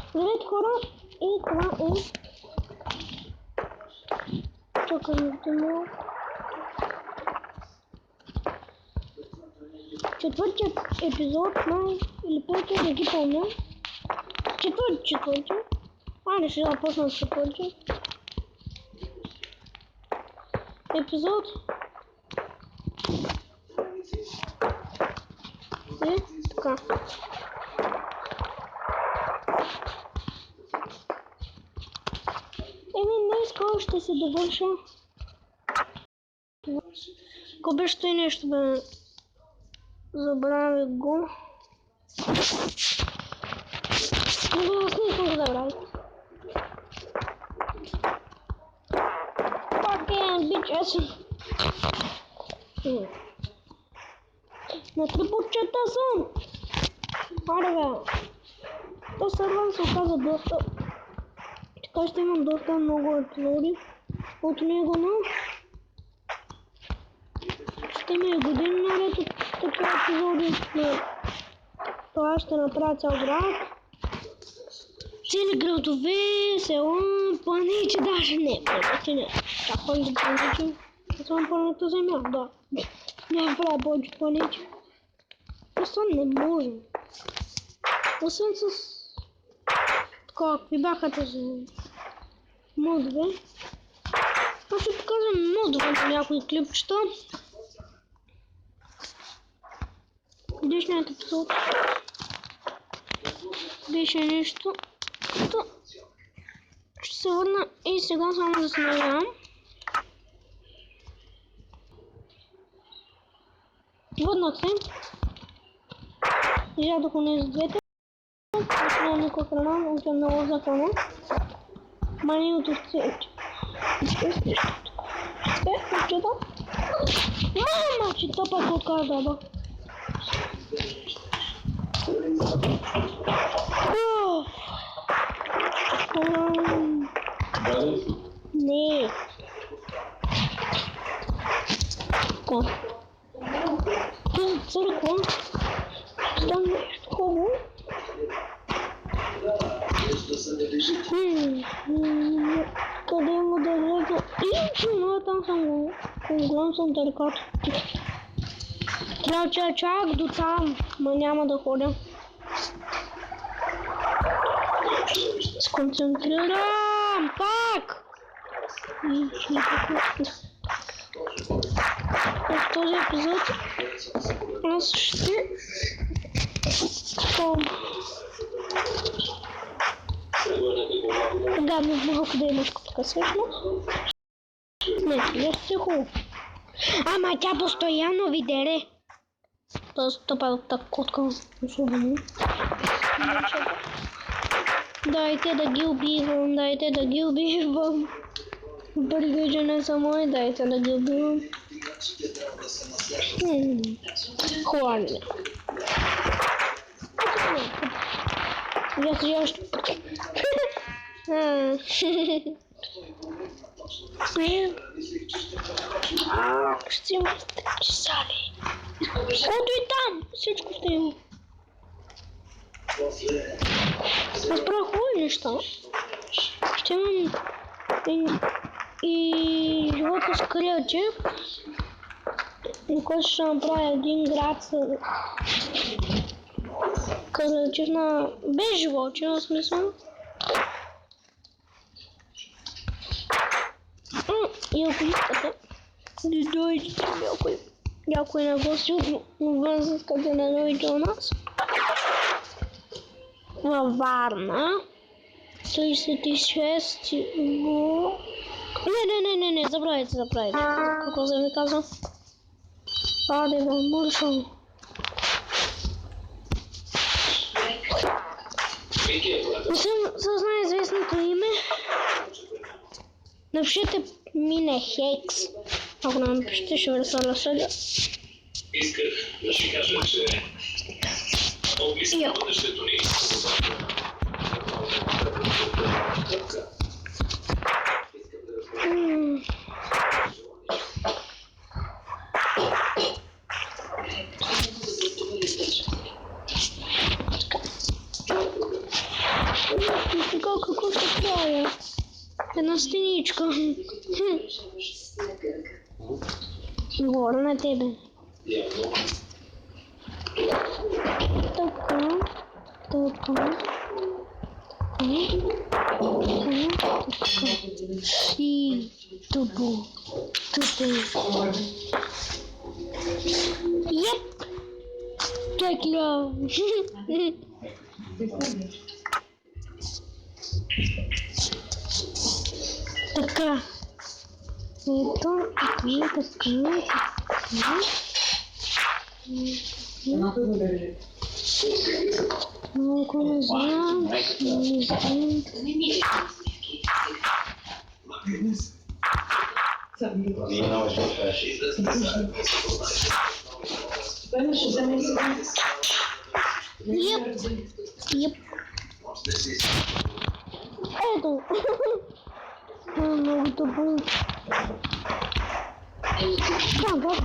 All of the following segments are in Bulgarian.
Здравейте хора, и това е чакането четвъртият епизод на или петият, не ги помня. Четвърти. Не ще започна с четвърти епизод. И така. Днес ще се довърша. Ако беше нещо бе, забравих го. Но аз не съм го забравил. Fucking bitches. На трипотчета съм. Аре бе. То сервер се оказа доста. Така ще имам доста много епизоди от него, но ще има и години наред от такива епизоди, но това ще направя цял град. Цели градове, село, планети, даже не, планети не. Чак повече планети, само планета Земя, да. Няма правя повече планети. Освен не можем. Освен с... Какви бяха тези модове. Аз ще покажам модове на някои клипчета. Днешният епизод беше нещо, като ще се върна и сега само да се надявам. Върнах се. Ядох унези двете. Отивам никаква храна, отивам на лоза храна. Маниното цвете. Мама, че топа кока даба. Не. Ко? Тут църква. Там нещо хубаво. Къде има да влеза? Но там съм го. Голям съм търкат. Трябва че чак до там, ма няма да ходя. Сконцентрирам! Пак! В този епизод аз ще... Да, не малко да е нещо така свежно. Не сте хубаво. Ама тя постоянно ви дере. Това е така котка особено. Дайте да ги убивам, дайте да ги убивам. Пригъждане са мои, дайте да ги убивам. Хладно. Я ще... Ще има чесали. Ото и там! Всичко ще има. Аз правя хубави неща. Ще имам и живота с креатив, на който ще направя един град с креативна без животни, в смисъл. И ако искате да дойдете някой на гости отвън, искате да дойдете у нас във Варна 36 го... Не, забравяйте. Какво да ви казвам? Аде бе, мършам. Не съм с най-известното име. Напишете Мине Хекс. Ако не напишете, ще ви разсъдя. Исках да ще кажа, че обмисля бъдещето ни. Галя. Една стеничка. Горе на тебе. Явно. Така. Така. И тупо. Еп! Кекля! Така. Ето, много не знам. Не знам. Еп. Ето. Много тъпо. Да.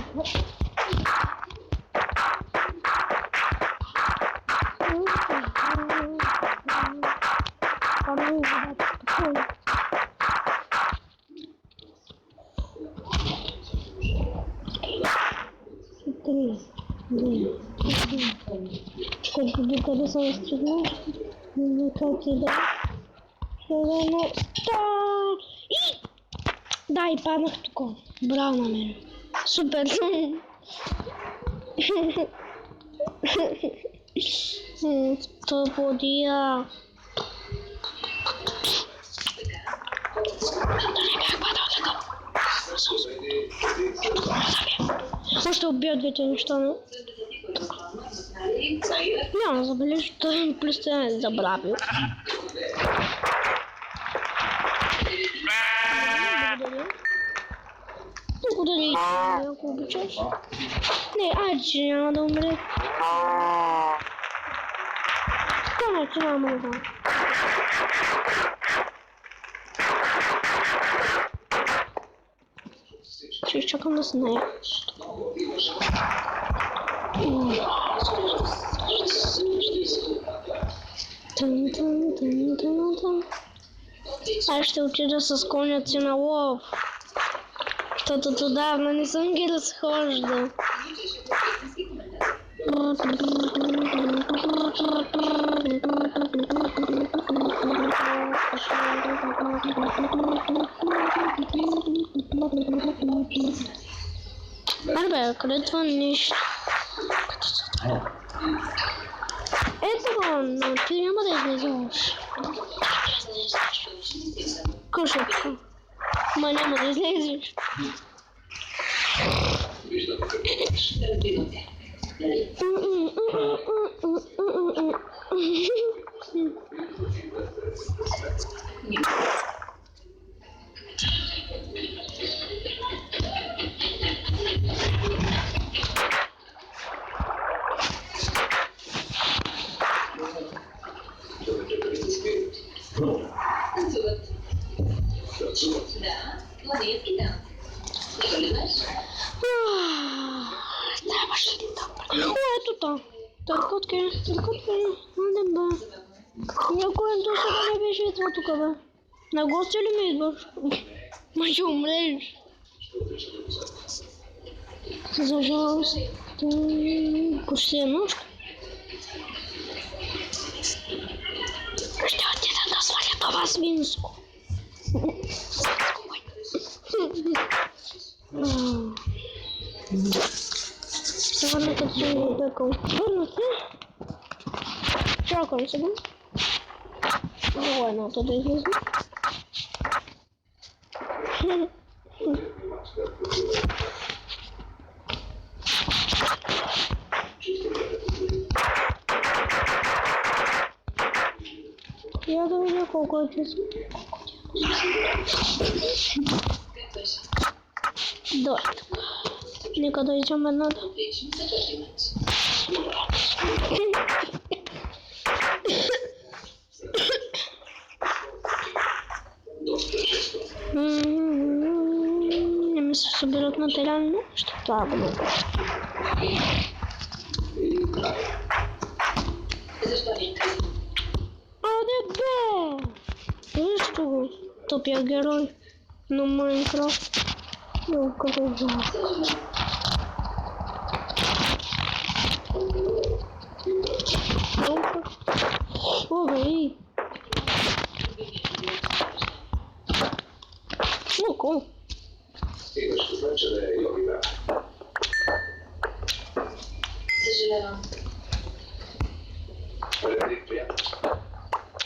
Как будет рисовать ну как и да, и паднах тук. Браво на мен. Супер. Това подия. Може да убия двете неща, но... Няма да забележи, той плюс те е забравил. Благодаря. Благодаря, ако обичаш. Не, айде, че няма да умре. Така, че няма да умре. Ще изчакам да се ная. Аз ще отида с конят си на лов. Защото отдавна не съм ги разхождал. Арбе, къде това нещо? Ето го, но ти няма да излезеш. Кушай това. Ма няма да излезеш. Ето то. Търка откъде. Не ба. Някой до сега не беше идвал тук, бе. На гости ли ми идваш? Ма ще умреш. За жалост. Почти е нощ. Ще отида да сваля това свинско. Сега като се го дъкал. Върна се. Чакам сега. Много едното да излезе. Я да видя колко е често. Да. Нека да идем едната. Не ми се събират материално. Ще това бъде. Аде бе! Виж чого топ я герой на Майнкрафт. Ну, короче. Ой. Ну, кол. Имаш значене и новина. Съжалявам. Предвид приятел.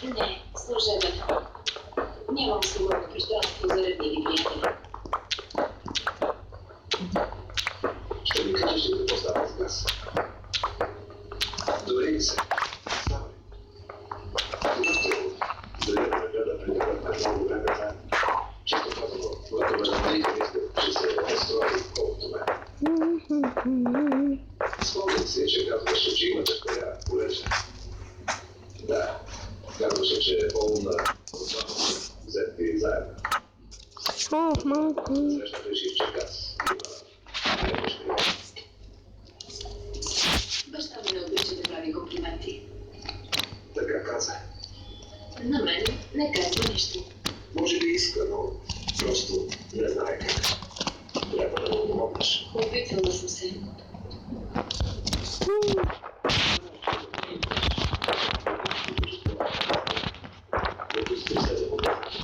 Не, служебен. Нямам свободно пространство за роднини приятели. Ще ми кажеш ли какво става с нас? Дори ми се. Става ли? Дори да прегледа прекарахме много време заедно. Често казано, когато мъжете мисля, че се разстроили колкото мен. Спомням си, че казваше, че има дъщеря, полежа. Да, казваше, че е по-умна от двамата, взети заедно. О, малко. Среща реших, че Кац има дъщеря. Баща ми не обича да прави комплименти. Така каза. На мен не казва нищо. Може би иска, но просто не знае как. Трябва да му помогнеш. Опитвала съм се. Допусти се да помогнеш.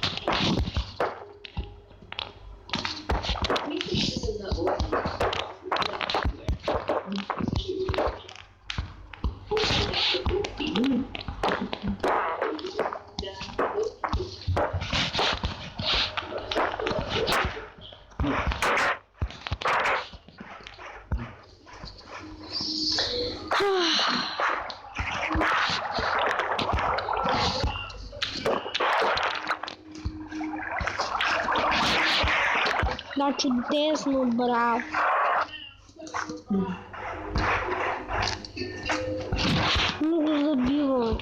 Мисля, че съм на лодка. Да, чудесно, браво. Много забива.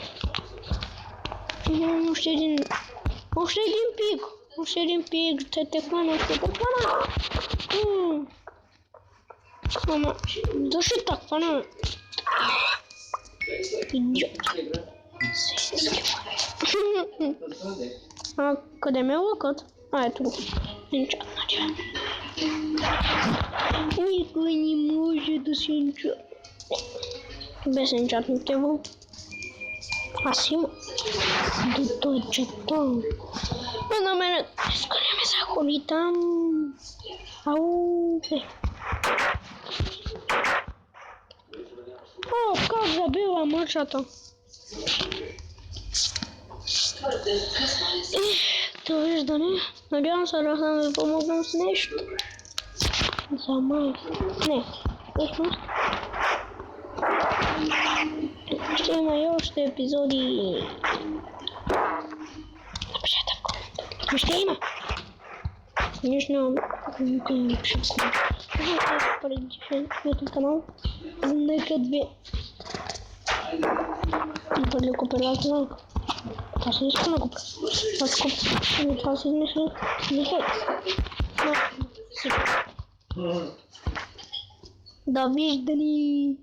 Имам още един пик. Още един пик. Те хвана. Ама, защо так хвана? Идиот. А къде ме е лъкът? Ето го. Енчатна. Никой не може да се енчат. Без енчатна тева. Аз имам. Да той чатан. А на мене иска не ме заходи там. Ау. О, как забила мъчата. Твърде късно е се. Довиждане. Надявам се да ви помогнем с нещо. За май. Не. Всъщност. Ще има и още епизоди. Напишете в коментарите. Ще има. Конечно, никой не пише в коментарите. Преди YouTube канал. Нека две. Бъде купила знак. Аз не искам да го правя. Това си измисля. Довиждане!